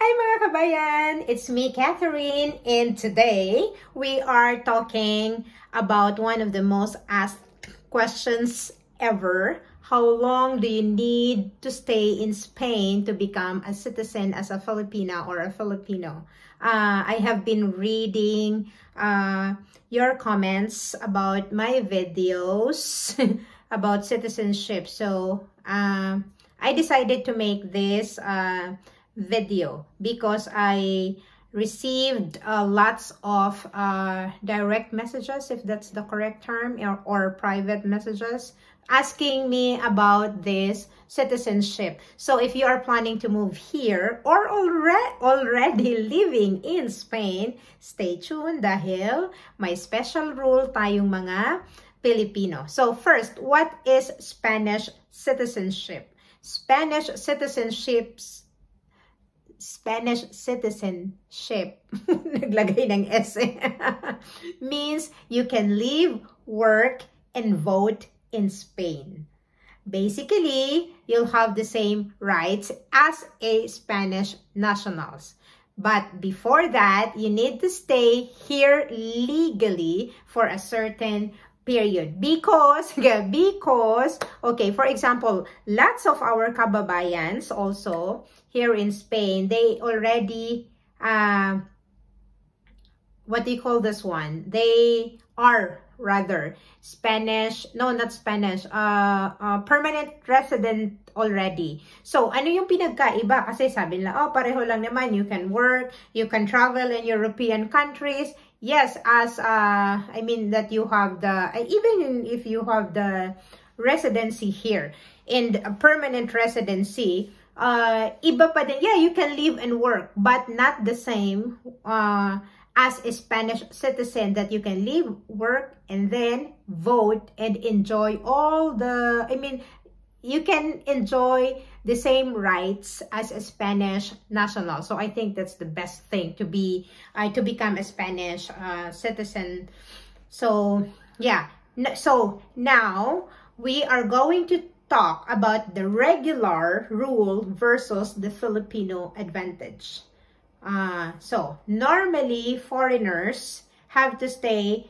Hi mga kabayan! It's me, Catherine, and today we are talking about one of the most asked questions ever. How long do you need to stay in Spain to become a citizen as a Filipina or a Filipino? I have been reading your comments about my videos about citizenship. So, I decided to make this video because I received lots of direct messages, if that's the correct term, or private messages asking me about this citizenship. So if you are planning to move here or already living in Spain, stay tuned dahil may special rule tayong mga Pilipino. So first, what is Spanish citizenship? Spanish citizenship naglagay ng S means you can live, work, and vote in Spain. Basically, you'll have the same rights as a Spanish nationals. But before that, you need to stay here legally for a certain period. Because, okay, for example, lots of our kababayans also here in Spain, they already, what do you call this one? They are rather Spanish, no, not Spanish, permanent resident already. So, ano yung pinagkaiba? Kasi sabi nila, oh, pareho lang naman, you can work, you can travel in European countries. Yes, as, I mean that you have the, even if you have the residency here, and a permanent residency, iba pa din, yeah, you can live and work, but not the same, as a Spanish citizen that you can live, work, and then vote and enjoy all the, I mean, you can enjoy the same rights as a Spanish national. So I think that's the best thing to be, to become a Spanish citizen. So yeah, so now we are going to talk about the regular rule versus the Filipino advantage. So normally foreigners have to stay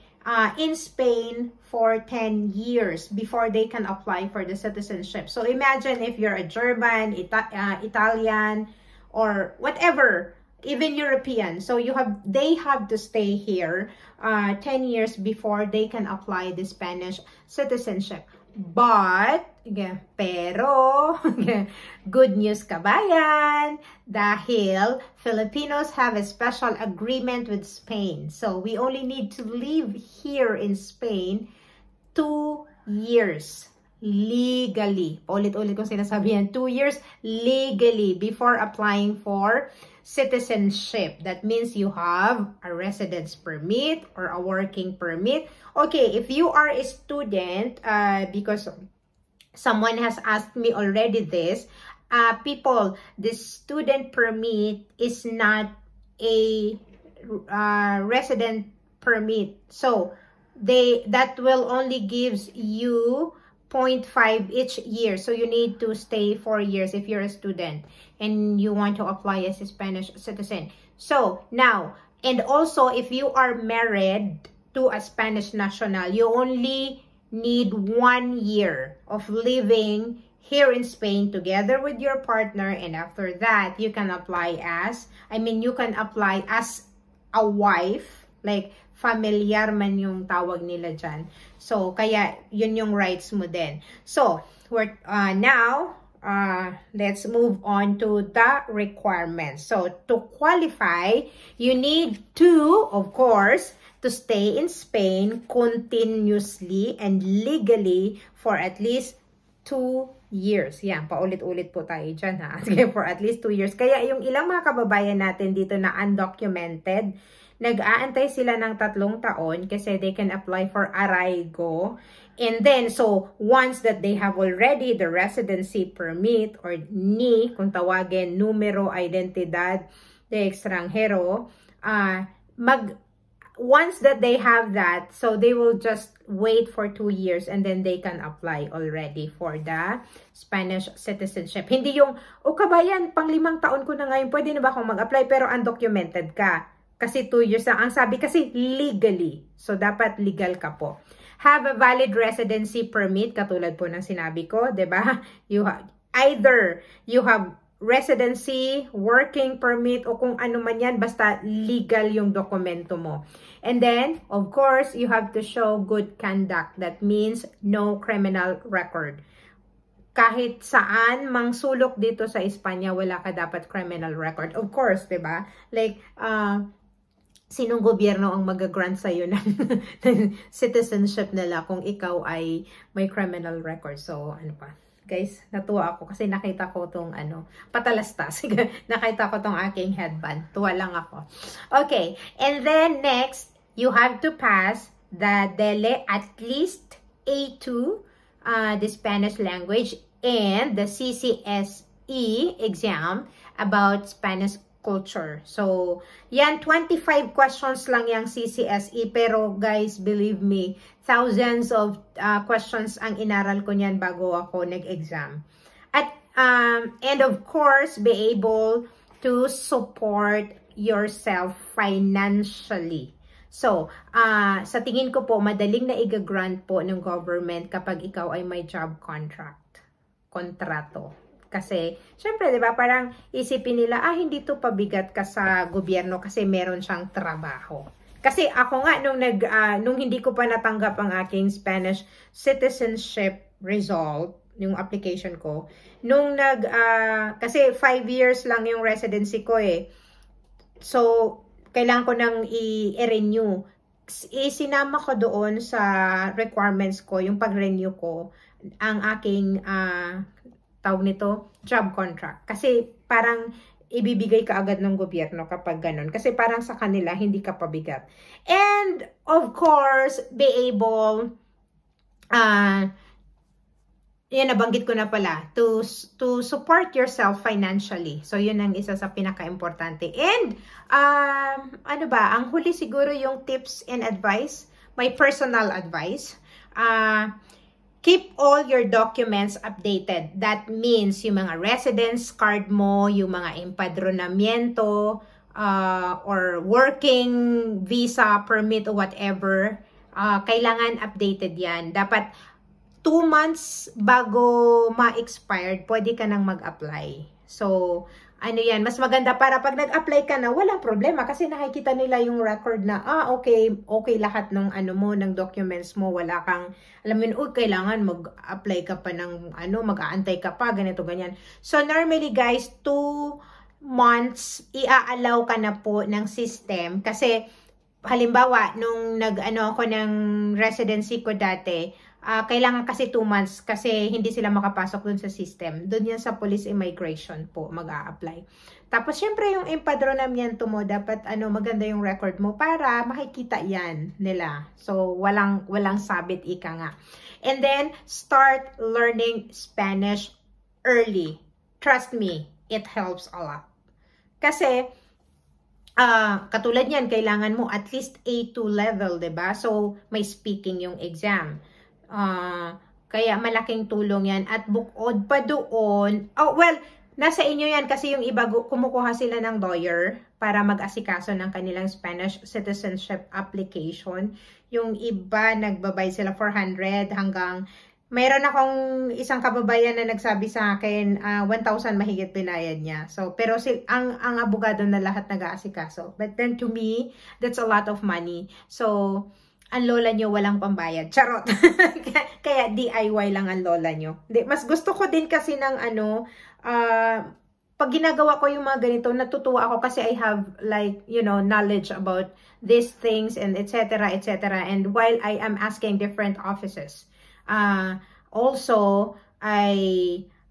in Spain for 10 years before they can apply for the citizenship. So imagine if you're a German, Italian, or whatever, even European. So they have to stay here 10 years before they can apply the Spanish citizenship. But, pero, good news kabayan, dahil Filipinos have a special agreement with Spain. So, we only need to live here in Spain 2 years legally. Paulit-ulit kong sinasabi yan, 2 years legally before applying for citizenship. That means you have a residence permit or a working permit. Okay, if you are a student, because someone has asked me already this, people, the student permit is not a resident permit. So, that will only gives you 0.5 each year. So you need to stay 4 years if you're a student and you want to apply as a Spanish citizen. So now, and also if you are married to a Spanish national, you only need 1 year of living here in Spain together with your partner, and after that you can apply as, you can apply as a wife, like familiar man yung tawag nila dyan. So, kaya yun yung rights mo din. So, we're, now, let's move on to the requirements. So, to qualify, you need to, of course, to stay in Spain continuously and legally for at least 2 years. Yan, paulit-ulit po tayo dyan ha. For at least 2 years. Kaya yung ilang mga kababayan natin dito na undocumented, nag-aantay sila ng 3 taon kasi they can apply for arraigo. And then, so, once that they have already the residency permit or NI, kung tawagin, numero, identidad de extranjero, once that they have that, so they will just wait for 2 years and then they can apply already for the Spanish citizenship. Hindi yung, o kabayan, pang 5 taon ko na ngayon, pwede na ba akong mag-apply pero undocumented ka? Kasi 2 years na. Ang sabi kasi legally. So, dapat legal ka po. Have a valid residency permit, katulad po ng sinabi ko, diba? Either you have residency, working permit, o kung ano man yan, basta legal yung dokumento mo. And then, of course, you have to show good conduct. That means no criminal record. Kahit saan mang sulok dito sa Espanya, wala ka dapat criminal record. Of course, diba? Like, sinong gobyerno ang mag-grant sa'yo ng citizenship nila kung ikaw ay may criminal record? So, ano pa? Guys, natuwa ako kasi nakita ko tong patalastas. Nakita ko tong aking headband. Tuwa lang ako. Okay. And then next, you have to pass the DELE at least A2, the Spanish language, and the CCSE exam about Spanish culture. So, yan, 25 questions lang yung CCSE. Pero guys, believe me, thousands of questions ang inaral ko niyan bago ako nag-exam. At, and of course, be able to support yourself financially. So, sa tingin ko po, madaling na i-grant po ng government kapag ikaw ay may job kontrato. Kasi, syempre, di ba, parang isipin nila, hindi to pabigat ka sa gobyerno kasi meron siyang trabaho. Kasi ako nga, nung hindi ko pa natanggap ang aking Spanish citizenship result, yung application ko, kasi 5 years lang yung residency ko eh. So, kailangan ko nang i-renew. Isinama ko doon sa requirements ko, yung pag-renew ko, ang aking tawag nito, job contract. Kasi parang ibibigay ka agad ng gobyerno kapag ganun. Kasi parang sa kanila, hindi ka pabigat. And, of course, be able, yan, nabanggit ko na pala, to support yourself financially. So, yun ang isa sa pinaka-importante. And, ang huli siguro yung tips and advice, my personal advice, keep all your documents updated. That means yung mga residence card mo, yung mga empadronamiento, or working visa, permit, or whatever, kailangan updated yan. Dapat 2 months bago ma-expired, pwede ka nang mag-apply. So, yan, mas maganda para pag nag-apply ka na, walang problema kasi nakikita nila yung record na, okay lahat ng ng documents mo, wala kang, alam mo, kailangan mag-apply ka pa ng, mag-aantay ka pa, ganito, ganyan. So, normally guys, 2 months, i-allow ka na po ng system kasi, halimbawa, nung ako ng residency ko dati, kailangan kasi 2 months kasi hindi sila makapasok dun sa system. Dun yan sa police immigration po mag-a-apply. Tapos syempre yung empadronamiento mo, dapat maganda yung record mo para makikita yan nila. So walang sabit ika nga. And then start learning Spanish early. Trust me, it helps a lot. Kasi katulad yan, kailangan mo at least A2 level, 'di ba? So may speaking yung exam. Kaya malaking tulong yan. At bukod pa doon, nasa inyo yan kasi yung iba kumukuha sila ng lawyer para mag-asikaso ng kanilang Spanish citizenship application. Yung iba nagbabay sila 400 hanggang, mayroon akong isang kababayan na nagsabi sa akin, 1,000 mahigit binayad niya. So, pero ang abogado na lahat nag-aasikaso. But then to me, that's a lot of money. So, ang lola nyo walang pambayad. Charot. Kaya DIY lang ang lola nyo. Mas gusto ko din kasi ng pag ginagawa ko yung mga ganito, natutuwa ako kasi I have knowledge about these things and etc. etc. And while I am asking different offices, also,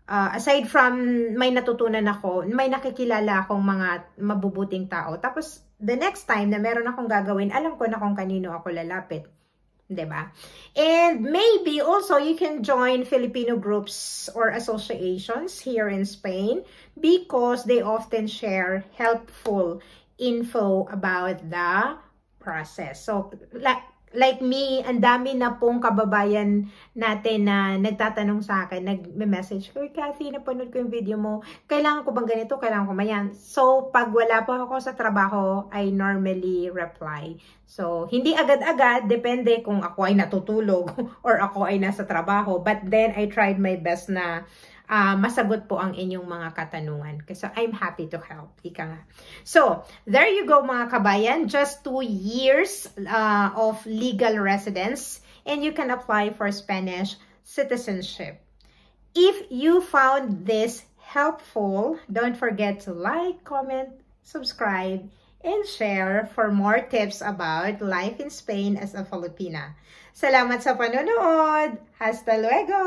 aside from may natutunan ako, may nakikilala akong mga mabubuting tao. Tapos, the next time na meron akong gagawin, alam ko na kung kanino ako lalapit. Diba? And maybe also you can join Filipino groups or associations here in Spain because they often share helpful info about the process. So, like me, ang dami na pong kababayan natin na nagtatanong sa akin, nag-message ko, Kathy, napanood ko yung video mo, kailangan ko bang ganito, kailangan ko mayan. So, pag wala pa ako sa trabaho, I normally reply. So, hindi agad-agad, depende kung ako ay natutulog or ako ay nasa trabaho. But then, I tried my best na masagot po ang inyong mga katanungan. Kasi I'm happy to help. Ika nga. So, there you go mga kabayan. Just 2 years of legal residence and you can apply for Spanish citizenship. If you found this helpful, don't forget to like, comment, subscribe, and share for more tips about life in Spain as a Filipina. Salamat sa panonood! Hasta luego!